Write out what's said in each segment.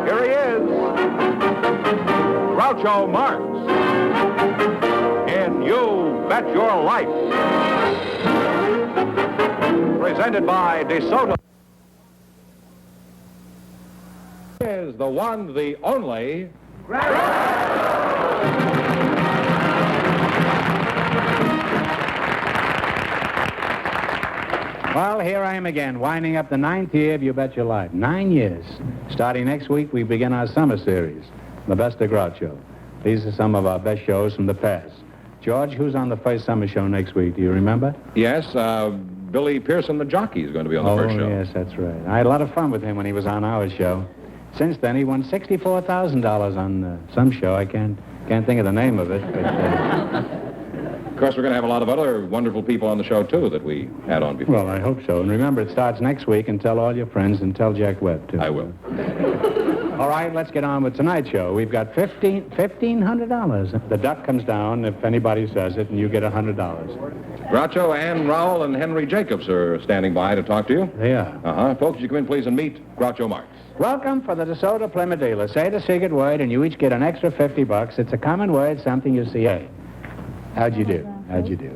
Here he is, Groucho Marx, in You Bet Your Life. Presented by DeSoto. Is the one, the only... Well, here I am again, winding up the 9th year of You Bet Your Life. 9 years. Starting next week, we begin our summer series, The Best of Groucho. These are some of our best shows from the past. George, who's on the first summer show next week? Do you remember? Yes, Billy Pearson, the jockey, is going to be on the first show. Oh, yes, that's right. I had a lot of fun with him when he was on our show. Since then, he won $64,000 on some show. I can't think of the name of it. But, Of course, we're going to have a lot of other wonderful people on the show, too, that we had on before. well, I hope so. And remember, it starts next week, and tell all your friends, and tell Jack Webb, too. I will. All right, let's get on with tonight's show. We've got $1,500. The duck comes down if anybody says it, and you get $100. Groucho, Ann Rowell, and Henry Jacobs are standing by to talk to you. They are. Uh-huh. Folks, you come in, please, and meet Groucho Marx. Welcome for the DeSoto Plymouth dealer. Say the secret word, and you each get an extra $50. It's a common word, something you see. Hey, how'd you do? How'd you do?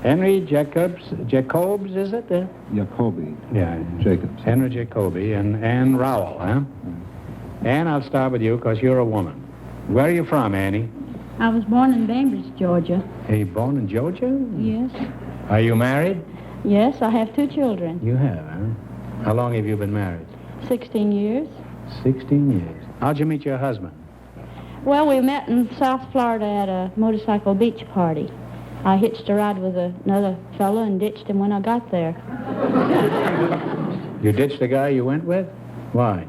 Henry Jacobs, is it? Jacoby. Yeah. Jacobs. Henry Jacoby and Ann Rowell, huh? Ann, I'll start with you because you're a woman. Where are you from, Annie? I was born in Bainbridge, Georgia. Are you born in Georgia? Yes. Are you married? Yes, I have 2 children. You have, huh? How long have you been married? 16 years. 16 years. How'd you meet your husband? Well, we met in South Florida at a motorcycle beach party. I hitched a ride with another fellow and ditched him when I got there. You ditched the guy you went with? Why?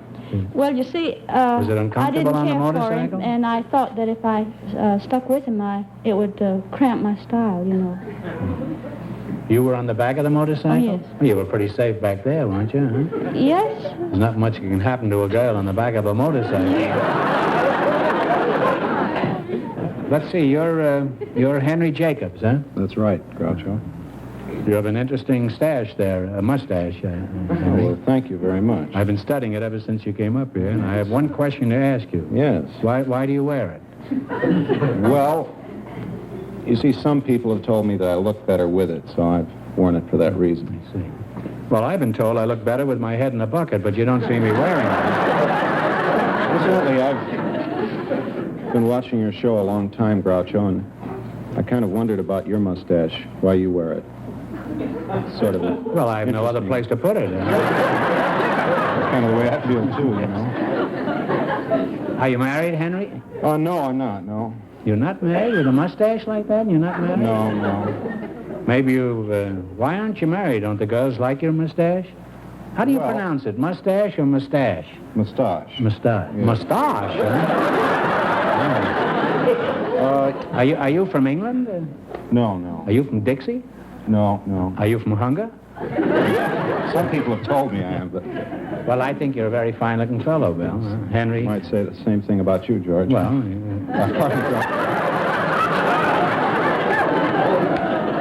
Well, you see, Was it I uncomfortable didn't on the care for motorcycle? him, and I thought that if I stuck with him, it would cramp my style, you know. You were on the back of the motorcycle? Oh, yes. Well, you were pretty safe back there, weren't you? Huh? Yes. There's not much that can happen to a girl on the back of a motorcycle. Let's see, you're Henry Jacobs, huh? That's right, Groucho. You have an interesting stash there, a mustache. Henry. Well, thank you very much. I've been studying it ever since you came up here, and I have one question to ask you. Yes. Why do you wear it? Well, you see, some people have told me that I look better with it, so I've worn it for that reason. I see. Well, I've been told I look better with my head in a bucket, but you don't see me wearing it. Incidentally, I've been watching your show a long time, Groucho, and I kind of wondered about your mustache, why you wear it. Sort of a Well, I have no other place to put it. That's kind of the way I feel, too, you know. Are you married, Henry? Oh, no, I'm not, no. You're not married with a mustache like that? You're not married? No. Maybe why aren't you married? Don't the girls like your mustache? How do you Well- pronounce it? Mustache or mustache? Mustache. Mustache. Yeah. Mustache, huh? Are you from England? No. Are you from Dixie? No. Are you from Hunger? Some people have told me I am, but Well, I think you're a very fine-looking fellow, Bill. Henry? I might say the same thing about you, George. Well,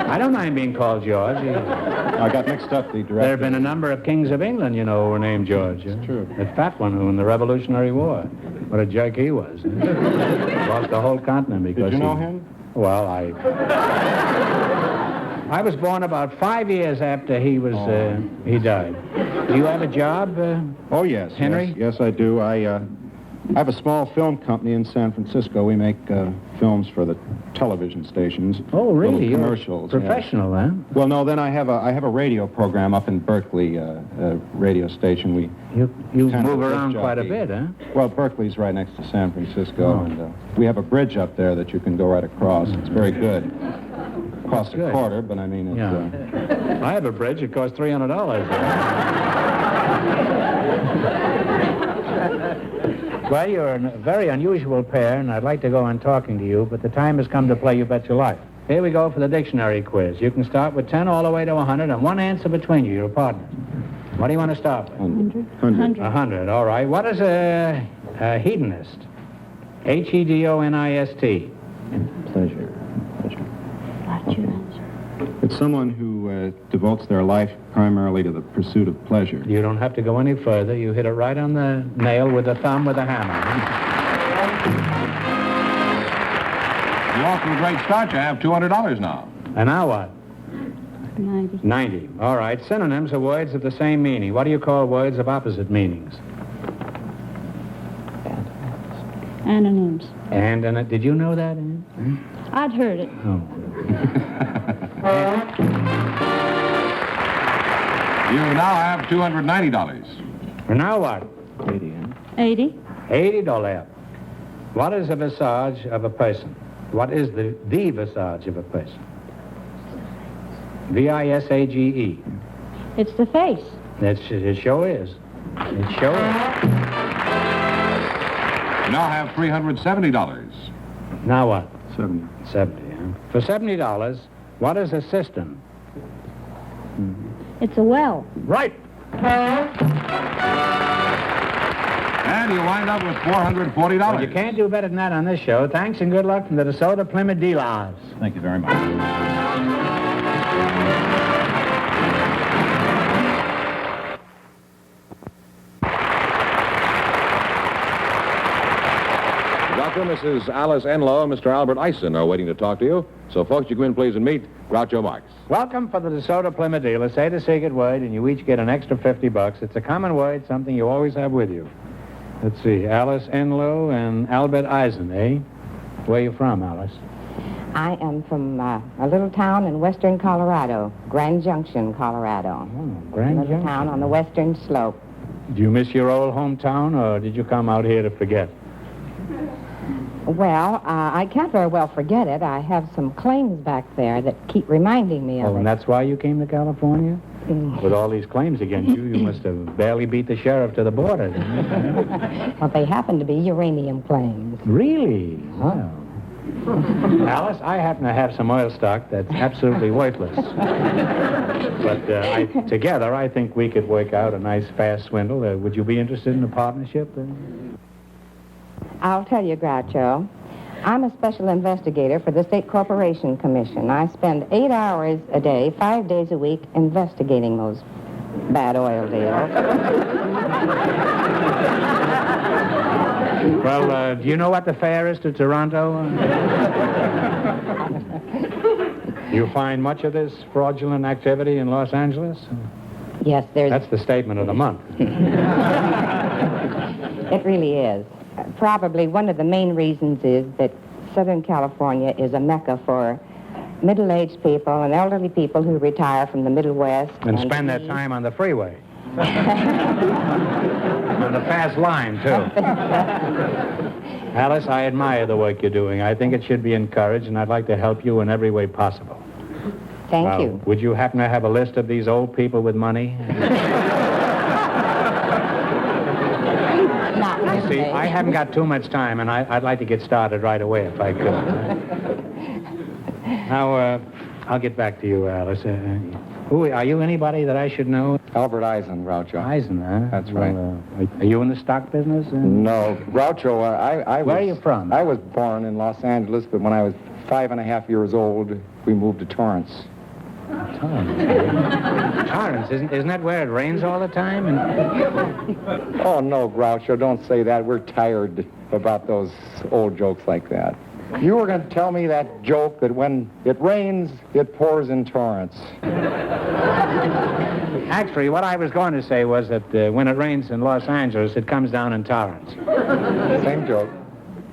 I don't mind being called George. I got mixed up the director. There have been a number of kings of England, you know, who were named George. It's true. That fat one who in the Revolutionary War. What a jerk he was. Lost the whole continent because Did you know him? Well, I was born about 5 years after he died. Do you have a job, Oh, yes. Henry? Yes, I do. I have a small film company in San Francisco. We make films for the television stations. Oh, really? Little You're commercials. professional, huh? Well, no, then I have a radio program up in Berkeley, a radio station. You kind of move a around disc quite a jockey. bit, huh? Well, Berkeley's right next to San Francisco, Oh. and we have a bridge up there that you can go right across. It's very good. Costs Good. a quarter, but I mean, it's... Yeah. I have a bridge. It costs $300. Well, you're a very unusual pair, and I'd like to go on talking to you, but the time has come to play You Bet Your Life. Here we go for the dictionary quiz. You can start with 10 all the way to 100, and one answer between you, your partners. What do you want to start with? 100. 100, all right. What is a hedonist? Hedonist. Pleasure. Got you answer. It's someone who devotes their life primarily to the pursuit of pleasure. You don't have to go any further. You hit it right on the nail with the thumb with the hammer. You're off to a great start. You have $200 now. And now what? 90. 90. All right. Synonyms are words of the same meaning. What do you call words of opposite meanings? Antonyms. And did you know that, Ann? I'd heard it. Oh. You now have $290. And now what? 80. $80. What is a visage of a person? What is the visage of a person? V-I-S-A-G-E. It's the face. It sure is. It sure is. You now have $370. Now what? 70. 70, huh? For $70, what is a cistern? It's a well. Right. And you wind up with $440. Well, you can't do better than that on this show. Thanks and good luck from the DeSoto Plymouth dealers. Thank you very much. Dr. Mrs. Alice Enlow and Mr. Albert Eisen are waiting to talk to you. So, folks, you come in, please, and meet Groucho Marx. Welcome for the DeSoto Plymouth dealer. Say the secret word, and you each get an extra $50. It's a common word, something you always have with you. Let's see, Alice Enlow and Albert Eisen, eh? Where are you from, Alice? I am from a little town in western Colorado, Grand Junction, Colorado. Oh, Grand Little Junction. town on the western slope. Do you miss your old hometown, or did you come out here to forget? Well, I can't very well forget it. I have some claims back there that keep reminding me of Oh, and it. that's why you came to California? With all these claims against you, you must have barely beat the sheriff to the border. Well, they happen to be uranium claims. Really? Wow. Alice, I happen to have some oil stock that's absolutely worthless. But together, I think we could work out a nice, fast swindle. Would you be interested in a partnership? I'll tell you, Groucho, I'm a special investigator for the State Corporation Commission. I spend 8 hours a day, 5 days a week, investigating those bad oil deals. Well, do you know what the fare is to Toronto? You find much of this fraudulent activity in Los Angeles? Yes, That's the statement of the month. It really is. Probably one of the main reasons is that Southern California is a mecca for middle-aged people and elderly people who retire from the Middle West. And spend their time on the freeway. On the fast line, too. Alice, I admire the work you're doing. I think it should be encouraged, and I'd like to help you in every way possible. Thank you. Would you happen to have a list of these old people with money? Not See, really. I haven't got too much time, and I'd like to get started right away if I could. Now, I'll get back to you, Alice. Who are you? Anybody that I should know? Albert Eisen, Groucho. Eisen, huh? That's right. Are you in the stock business? No, Groucho, Where are you from? I was born in Los Angeles, but when I was 5.5 years old, we moved to Torrance. Torrance, isn't that where it rains all the time? Oh, no, Groucho, don't say that. We're tired about those old jokes like that. You were going to tell me that joke that when it rains, it pours in Torrance. Actually, what I was going to say was that when it rains in Los Angeles, it comes down in Torrance. Same joke.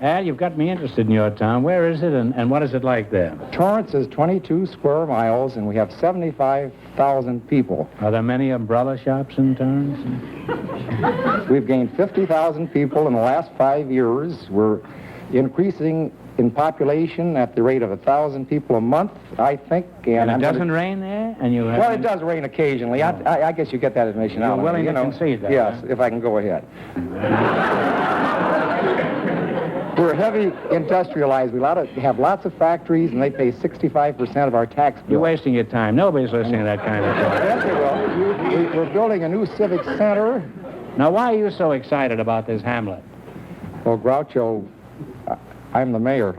Al, you've got me interested in your town. Where is it, and what is it like there? Torrance is 22 square miles, and we have 75,000 people. Are there many umbrella shops in Torrance? We've gained 50,000 people in the last 5 years. We're increasing in population at the rate of 1,000 people a month, I think. And it doesn't rain there? And you have Well, it does rain occasionally. I guess you get that admission out. You're willing to concede that, Yes, huh? if I can go ahead. We're heavy industrialized. We have lots of factories, and they pay 65% of our tax bill. You're wasting your time. Nobody's listening to that kind of talk. Yes, they will. We're building a new civic center. Now, why are you so excited about this hamlet? Well, Groucho, I'm the mayor.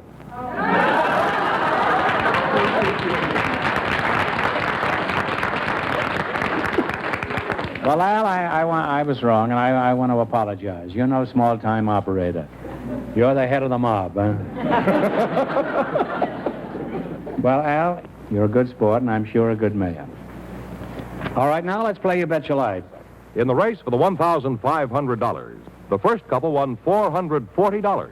Well, Al, I was wrong, and I want to apologize. You're no small-time operator. You're the head of the mob, huh? Well, Al, you're a good sport, and I'm sure a good mayor. All right, now let's play You Bet Your Life. In the race for the $1,500, the first couple won $440.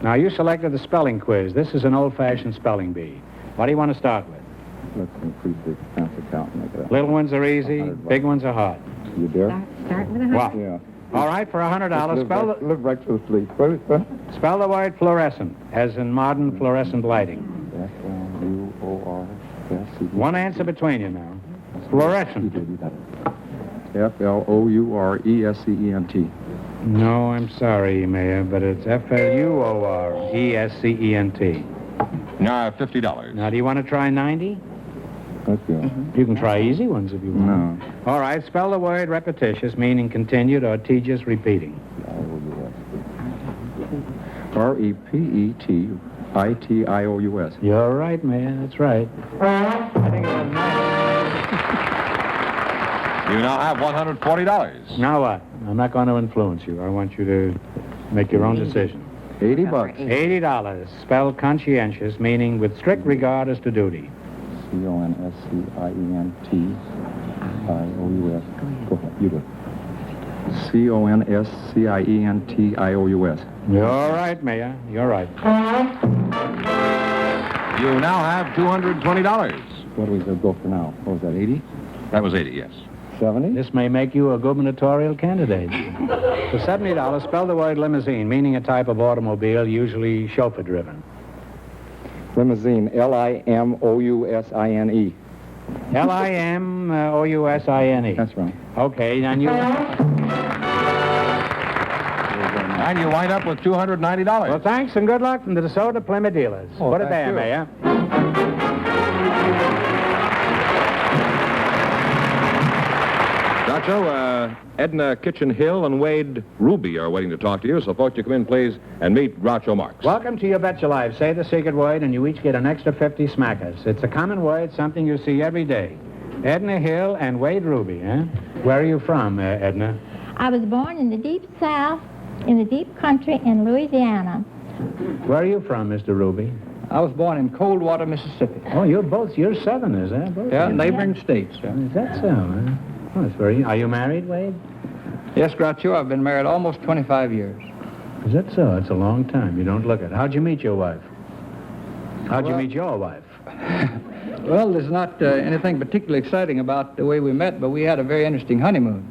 Now, you selected the spelling quiz. This is an old-fashioned spelling bee. What do you want to start with? Let's increase the expense account and make it Little ones are easy, big ones are hard. You dare? Start with a What? Yeah. All right, for $100, Live right to sleep. spell the word fluorescent, as in modern fluorescent lighting. F-L-U-O-R-S-C. One answer between you now. Fluorescent. F-L-O-U-R-E-S-C-E-N-T. No, I'm sorry, Mayor, but it's F-L-U-O-R-E-S-C-E-N-T. Now I have $50. Now, do you want to try 90? Let's go. You can try easy ones if you want. No. All right, spell the word repetitious, meaning continued or tedious repeating. R-E-P-E-T-I-T-I-O-U-S. You're right, Mayor, that's right. I think it was nice. You now have $140. Now what? I'm not going to influence you. I want you to make your own decision. $80. $80. Spelled conscientious, meaning with strict regard as to duty. C-O-N-S-C-I-E-N-T-I-O-U-S. Go ahead, you do it. C-O-N-S-C-I-E-N-T-I-O-U-S. You're right, Mayor. You're right. You now have $220. What do we go for now? What was that, 80? That was 80, yes. 70? This may make you a gubernatorial candidate. For $70, spell the word limousine, meaning a type of automobile, usually chauffeur-driven. Limousine, L-I-M-O-U-S-I-N-E. L-I-M-O-U-S-I-N-E. That's right. Okay, then you... And you wind up with $290. Well, thanks and good luck from the DeSoto Plymouth dealers. Oh, Put it thank there, you. Mayor. Groucho, Edna Kitchen Hill and Wade Ruby are waiting to talk to you, so folks, you come in, please, and meet Groucho Marx. Welcome to You Bet Your Life. Say the secret word, and you each get an extra 50 smackers. It's a common word, something you see every day. Edna Hill and Wade Ruby, eh? Where are you from, Edna? I was born in the deep south, in the deep country in Louisiana. Where are you from, Mr. Ruby? I was born in Coldwater, Mississippi. Oh, you're Southerners, eh? Both Yeah, of you. neighboring states. Yeah. Is that so, huh? Oh, that's very... Are you married, Wade? Yes, Groucho, I've been married almost 25 years. Is that so? It's a long time. You don't look it. How'd you meet your wife? How'd you Well- meet your wife? Well, there's not anything particularly exciting about the way we met, but we had a very interesting honeymoon.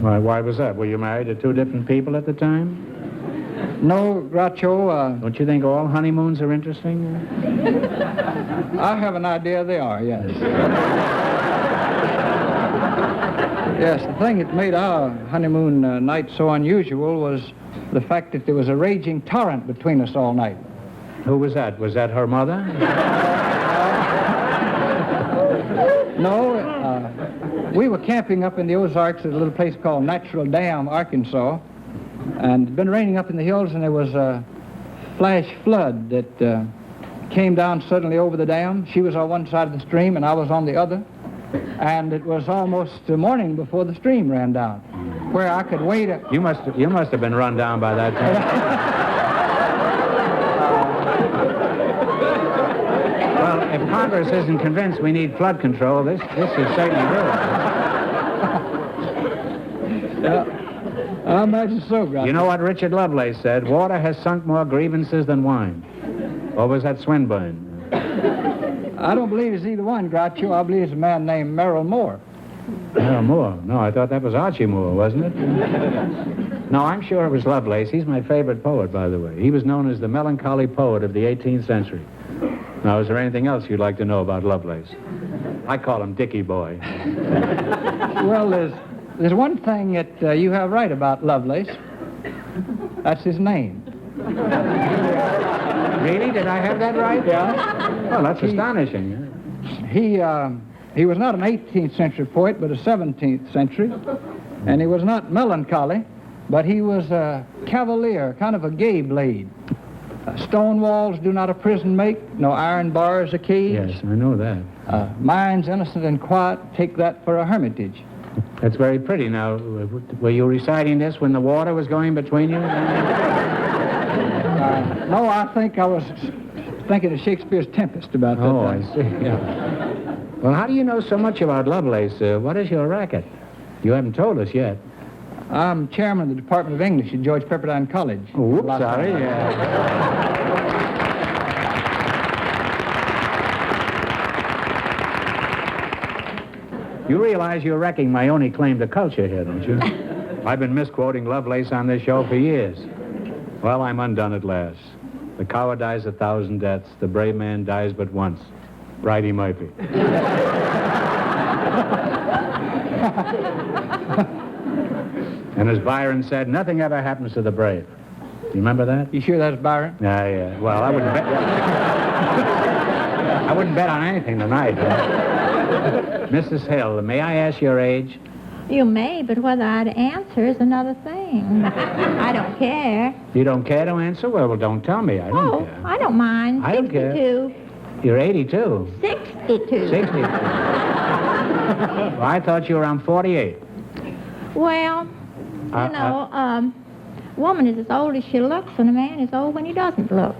Why was that? Were you married to two different people at the time? No, Groucho, Don't you think all honeymoons are interesting? I have an idea they are, yes. Yes, the thing that made our honeymoon night so unusual was the fact that there was a raging torrent between us all night. Who was that? Was that her mother? No, we were camping up in the Ozarks at a little place called Natural Dam, Arkansas, and it'd been raining up in the hills, and there was a flash flood that came down suddenly over the dam. She was on one side of the stream, and I was on the other, and it was almost morning before the stream ran down, where I could wait. You must have been run down by that time. Well, if Congress isn't convinced we need flood control, this is certainly real. I imagine so, Groucho. You know what Richard Lovelace said? Water has sunk more grievances than wine. Or was that Swinburne? I don't believe it's either one, Groucho. I believe it's a man named Merrill Moore. Oh, Moore. No, I thought that was Archie Moore, wasn't it? No, I'm sure it was Lovelace. He's my favorite poet, by the way. He was known as the melancholy poet of the 18th century. Now, is there anything else you'd like to know about Lovelace? I call him Dickie Boy. Well, there's one thing that you have right about Lovelace. That's his name. Really? Did I have that right? Yeah. Oh, that's astonishing. He was not an 18th century poet, but a 17th century. And he was not melancholy, but he was a cavalier, kind of a gay blade. Stone walls do not a prison make, no iron bars a cage. Yes, I know that. Minds innocent and quiet, take that for a hermitage. That's very pretty. Now, were you reciting this when the water was going between you? No, I think I was thinking of Shakespeare's Tempest about that. Oh, I see. Yeah. Well, how do you know so much about Lovelace? What is your racket? You haven't told us yet. I'm chairman of the Department of English at George Pepperdine College. Oh, whoops, sorry. You realize you're wrecking my only claim to culture here, don't you? I've been misquoting Lovelace on this show for years. Well, I'm undone at last. The coward dies 1,000 deaths. The brave man dies but once. Bridie Murphy. And as Byron said, nothing ever happens to the brave. Do you remember that? You sure that's Byron? Yeah. Well, I wouldn't bet. I wouldn't bet on anything tonight. Mrs. Hill, may I ask your age? You may, but whether I'd answer is another thing. I don't care. You don't care to answer? Well, don't tell me. I don't care. I don't mind. I don't care. 62. You're 82. 62. 60. Well, I thought you were around 48. Well, you know, a woman is as old as she looks, and a man is old when he doesn't look.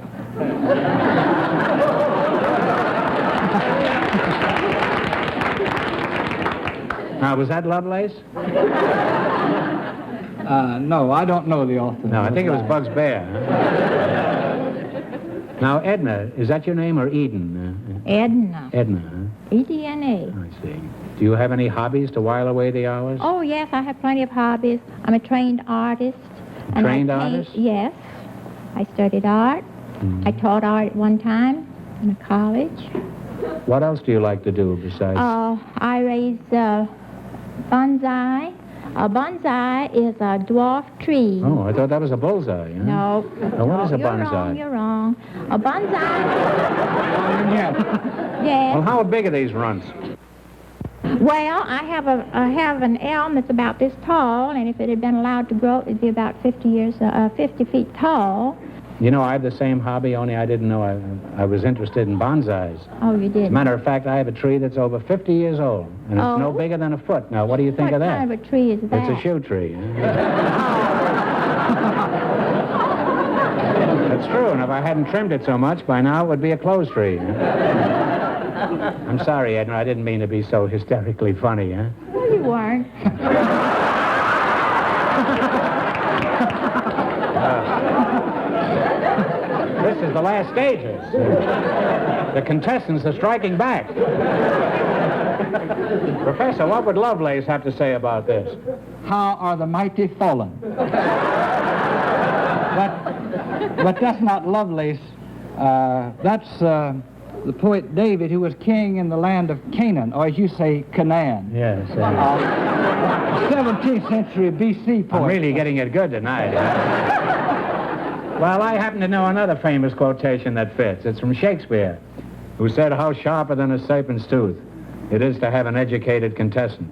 Now, was that Lovelace? No, I don't know the author. No, I think it was Bugs Bear. Now, Edna, is that your name or Eden? Edna. Edna, huh? E-D-N-A. I see. Do you have any hobbies to while away the hours? Oh, yes, I have plenty of hobbies. I'm a trained artist. and I Trained paint- artist? Yes. I studied art. I taught art at one time in a college. What else do you like to do besides? I raise bonsai. A bonsai is a dwarf tree. Oh, I thought that was a bullseye. Huh? No. Now, what is a you're bonsai? Wrong, you're wrong. A bonsai. Yeah. Yes. Well, how big are these runts? Well, I have an elm that's about this tall, and if it had been allowed to grow, it'd be about 50 feet tall. You know, I have the same hobby, only I didn't know I was interested in bonsais. Oh, you As did. a matter of fact, I have a tree that's over 50 years old, and it's no Oh? bigger than a foot. Now, what do you think What of that? kind of a tree is that? It's a shoe tree. That's true, and if I hadn't trimmed it so much, by now it would be a clothes tree. I'm sorry, Edna, I didn't mean to be so hysterically funny, huh? No, you weren't. This is the last stages. The contestants are striking back. Professor, what would Lovelace have to say about this? How are the mighty fallen? But that's not Lovelace. That's the poet David, who was king in the land of Canaan, or as you say, Canaan. Yes. 17th century B.C. poet. I'm really getting it good tonight. Well, I happen to know another famous quotation that fits. It's from Shakespeare, who said, "How sharper than a serpent's tooth it is to have an educated contestant."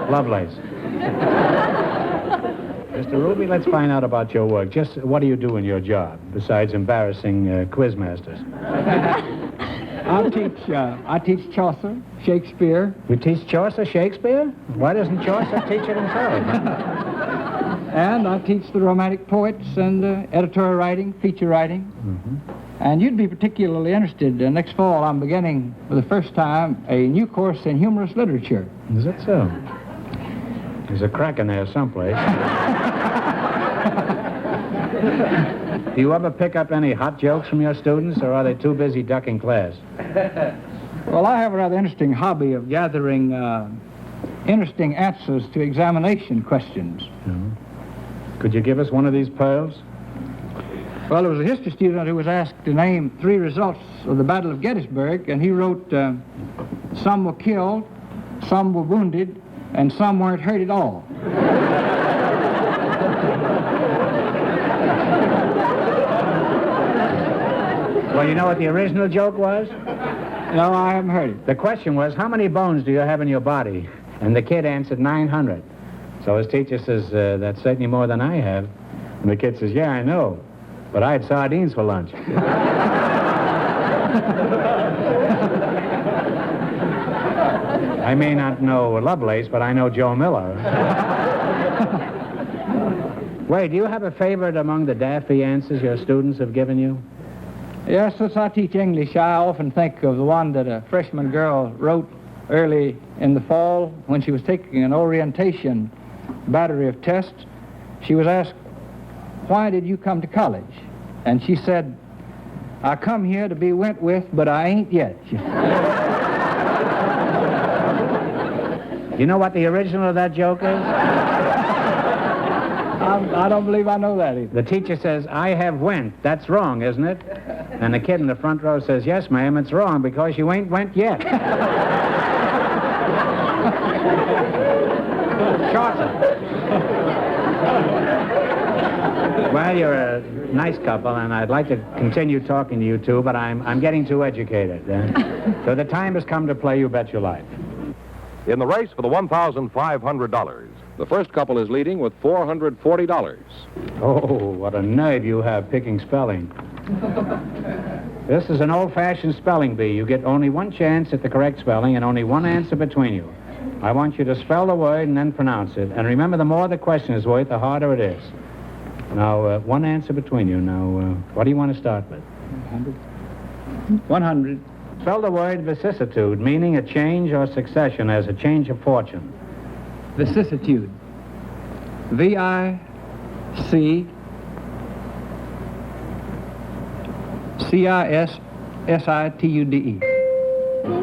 Lovelace. Mr. Ruby, let's find out about your work. Just what do you do in your job, besides embarrassing quizmasters? I teach Chaucer, Shakespeare. You teach Chaucer Shakespeare? Why doesn't Chaucer teach it himself? And I teach the romantic poets and editorial writing, feature writing. And you'd be particularly interested. Next fall, I'm beginning for the first time a new course in humorous literature. Is that so? There's a crack in there someplace. Do you ever pick up any hot jokes from your students, or are they too busy ducking class? Well, I have a rather interesting hobby of gathering interesting answers to examination questions. Could you give us one of these pearls? Well, there was a history student who was asked to name 3 results of the Battle of Gettysburg, and he wrote, some were killed, some were wounded, and some weren't hurt at all. Well, you know what the original joke was? No, I haven't heard it. The question was, how many bones do you have in your body? And the kid answered 900. So his teacher says, that's certainly more than I have. And the kid says, yeah, I know, but I had sardines for lunch. I may not know Lovelace, but I know Joe Miller. Wait, do you have a favorite among the daffy answers your students have given you? Yes, since I teach English, I often think of the one that a freshman girl wrote early in the fall when she was taking an orientation battery of tests. She was asked, "Why did you come to college?" And she said, "I come here to be went with, but I ain't yet." You know what the original of that joke is? I don't believe I know that either. The teacher says, "I have went." That's wrong, isn't it? And the kid in the front row says, "Yes, ma'am, it's wrong because you ain't went yet." Chaucer. Well, you're a nice couple, and I'd like to continue talking to you two, but I'm getting too educated. So the time has come to play You Bet Your Life. In the race for the $1,500, the first couple is leading with $440. Oh, what a nerve you have picking spelling. This is an old-fashioned spelling bee. You get only one chance at the correct spelling and only one answer between you. I want you to spell the word and then pronounce it. And remember, the more the question is worth, the harder it is. Now, one answer between you. Now, what do you want to start with? 100. Spell the word vicissitude, meaning a change or succession as a change of fortune. Vicissitude. V-I-C-C-I-S-S-I-T-U-D-E.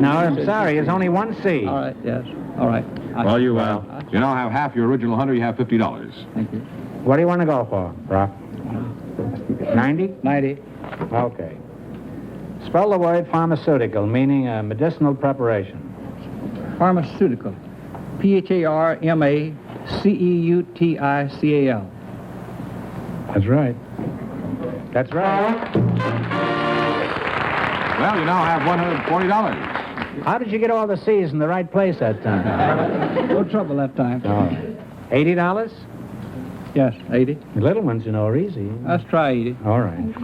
Now, I'm sorry, it's only one C. All right, yes. All right. Well, you now have half your original 100. You have $50. Thank you. What do you want to go for, Brock? 90? 90. Okay. Spell the word pharmaceutical, meaning a medicinal preparation. Pharmaceutical. P-H-A-R-M-A-C-E-U-T-I-C-A-L. That's right. That's right. Well, you now have $140. How did you get all the C's in the right place that time? No trouble that time. Oh. $80? Yes, 80. The little ones, you know, are easy. Let's try 80. All right.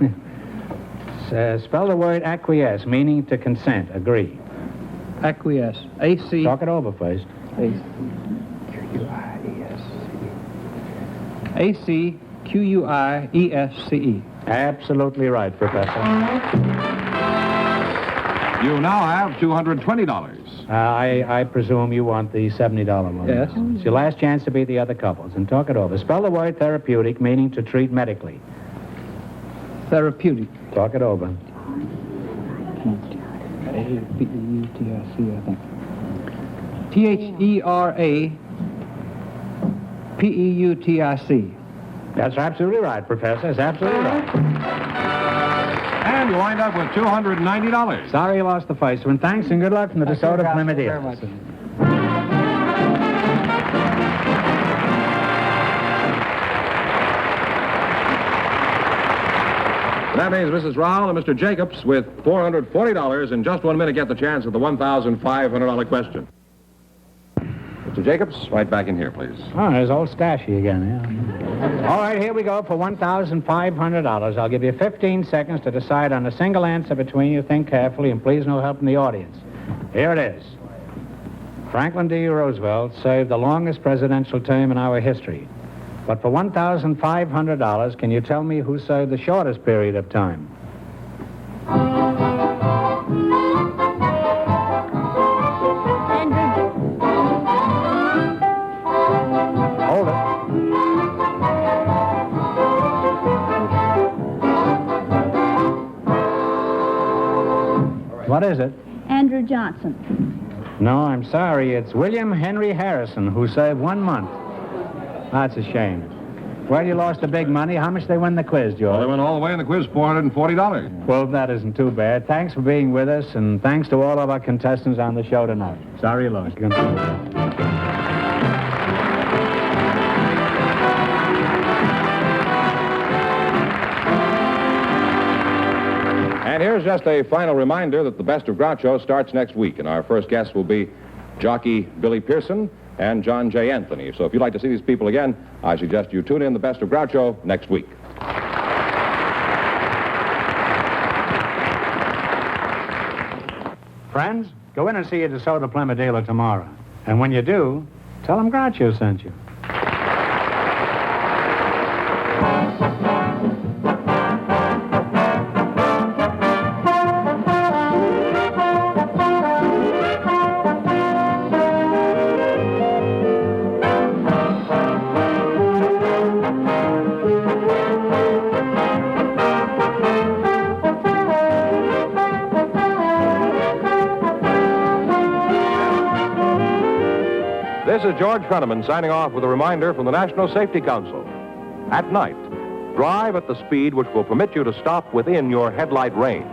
Spell the word acquiesce, meaning to consent, agree. Acquiesce. A-C... Talk it over first. A-C-Q-U-I-E-S-C-E. Absolutely right, Professor. You now have $220. I presume you want the $70 one. Yes. It's your last chance to beat the other couples, and talk it over. Spell the word therapeutic, meaning to treat medically. Therapeutic. Talk it over. A-P-E-U-T-I-C, I think. T-H-E-R-A-P-E-U-T-I-C. That's absolutely right, Professor. That's absolutely right. And you wind up with $290. Sorry you lost the first one. Thanks and good luck from the DeSoto Plymouth. That means Mrs. Rowell and Mr. Jacobs with $440 in just 1 minute get the chance at the $1,500 question. Mr. Jacobs, right back in here, please. Oh, there's old Stashy again, yeah. All right, here we go for $1,500. I'll give you 15 seconds to decide on a single answer between you. Think carefully, and please no help from the audience. Here it is. Franklin D. Roosevelt served the longest presidential term in our history. But for $1,500, can you tell me who served the shortest period of time? Hold it. What is it? Andrew Johnson. No, I'm sorry. It's William Henry Harrison, who served 1 month. That's a shame. Well, you lost the big money. How much they win the quiz, George? Well, they went all the way in the quiz, $440. Well, that isn't too bad. Thanks for being with us, and thanks to all of our contestants on the show tonight. Sorry you lost. And here's just a final reminder that the Best of Groucho starts next week, and our first guests will be jockey Billy Pearson and John J. Anthony. So if you'd like to see these people again, I suggest you tune in the Best of Groucho next week. Friends, Go in and see a DeSoto Plymouth dealer tomorrow. And when you do, tell him Groucho sent you. This is George Fenneman signing off with a reminder from the National Safety Council. At night, drive at the speed which will permit you to stop within your headlight range.